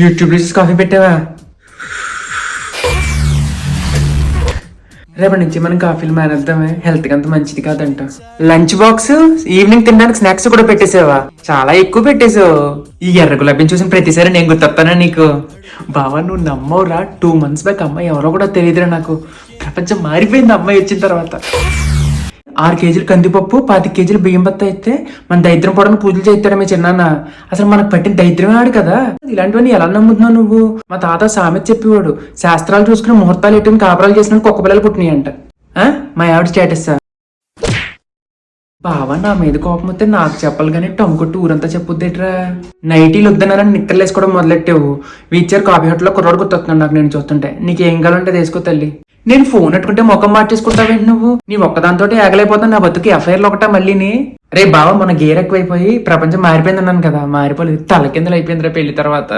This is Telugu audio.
యూట్యూబ్ లో చూసి కాఫీ పెట్టావా? రేపటి నుంచి మనం కాఫీలు మానేద్దామే, హెల్త్ కి అంత మంచిది కాదంట. లంచ్ బాక్స్, ఈవినింగ్ తినడానికి స్నాక్స్ కూడా పెట్టేసావా? చాలా ఎక్కువ పెట్టేసావు. ఈ ఎర్ర గులాబీని చూసిన ప్రతిసారి నేను గుర్తొస్తానా నీకు? బావా నువ్వు నమ్మవురా, 2 months బ్యాక్ అమ్మాయి ఎవరో కూడా తెలియదురా నాకు. ప్రపంచం మారిపోయింది అమ్మాయి వచ్చిన తర్వాత. 6 kgs కందిపప్పు, 25 kgs బియ్యం బత్త అయితే మన దరిద్రం పోవడానికి పూజలు చేస్తాడు మీ చిన్నాన్న. అసలు మనకు పట్టిన దరిద్రమే ఆడు కదా. ఇలాంటివన్నీ ఎలా నమ్ముతున్నావు నువ్వు? మా తాత సామెత చెప్పేవాడు, శాస్త్రాలు చూసుకుని ముహూర్తాలు ఎట్టుకుని కాపురాలు చేసిన కుక్క పిల్లలు పుట్టినాయి అంట. మా ఆవిడ స్టేటస్. బావా నా మీద కోపం వస్తే నాకు చెప్పాలి కానీ టంకొట్టు ఊరంతా చెప్పుద్దేట్రా. నైటీలు వద్దన్నారని నిక్కర్లు వేసుకోవడం మొదలెట్టావు. వీచర్ కాఫీ హోటల్లో కుర్రాడు గుర్తొస్తున్నాడు నాకు నేను చూస్తుంటే. నీకేం కావాలంటే తీసుకో తల్లి. నేను ఫోన్ పెట్టుకుంటే ముఖం మార్చేసుకుంటావేంటి నువ్వు? నీ ఒక్కదాంతో ఆగలేకపోతాను, నా బతుకి ఎఫ్ఐఆర్లు ఒకటా మళ్ళీని? రే బావ మన గేర్ ఎక్కువైపోయి ప్రపంచం మారిపోయింది అన్నాను కదా, మారిపోలేదు, తల కిందలు అయిపోయిందిరా పెళ్లి తర్వాత.